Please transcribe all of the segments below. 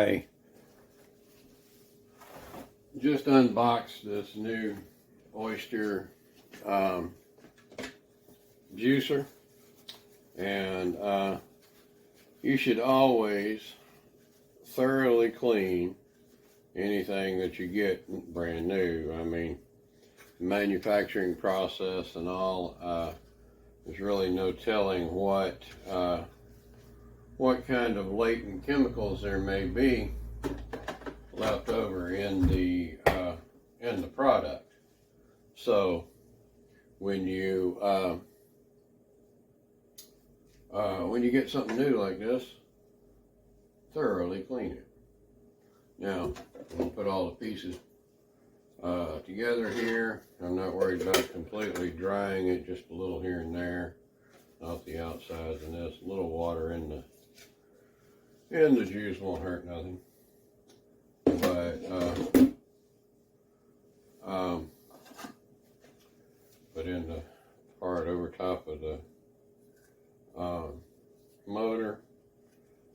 I just unboxed this new Oster juicer, and you should always thoroughly clean anything that you get brand new. I mean, manufacturing process and all, there's really no telling what kind of latent chemicals there may be left over in the product. So when you get something new like this, thoroughly clean it. Now, I'm going to put all the pieces together here. I'm not worried about completely drying it, just a little here and there, not the outsides, and this. A little water in the juice won't hurt nothing. But put in the part over top of the motor.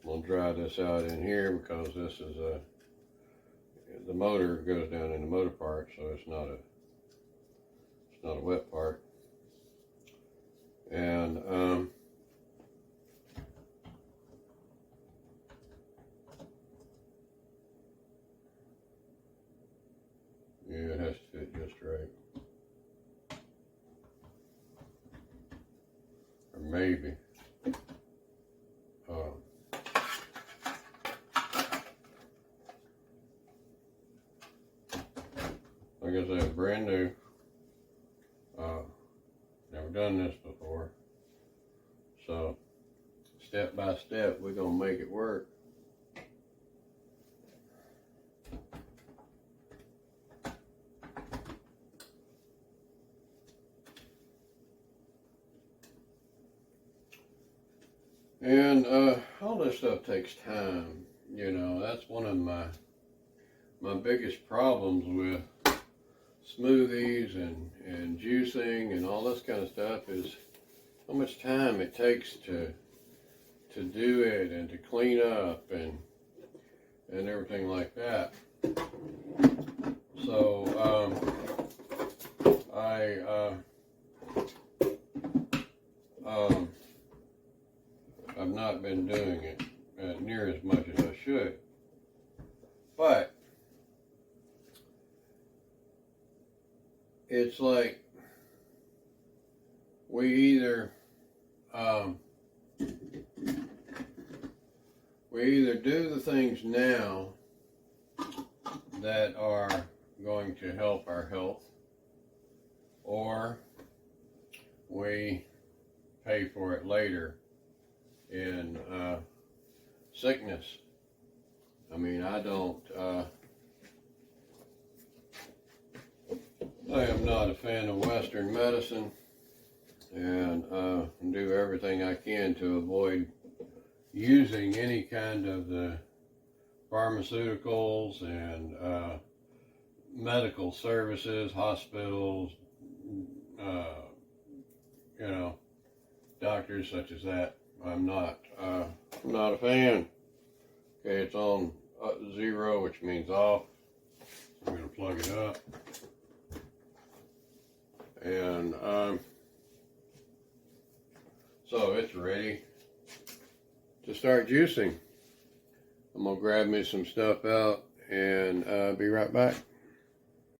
We'll dry this out in here because this is the motor goes down in the motor part, so it's not a wet part. And yeah, it has to fit just right. Or maybe. Like I said, brand new. Never done this before. So, step by step, we're going to make it work. And all this stuff takes time. You know, that's one of my biggest problems with smoothies and juicing and all this kind of stuff is how much time it takes to do it and to clean up and everything like that. So I've not been doing it near as much as I should, but it's like we either do the things now that are going to help our health, or we pay for it later in sickness. I mean, I am not a fan of Western medicine, and do everything I can to avoid using any kind of the pharmaceuticals and medical services, hospitals, you know, doctors such as that. I'm not a fan. Okay, it's on 0, which means off. I'm going to plug it up. And so it's ready to start juicing. I'm going to grab me some stuff out and be right back.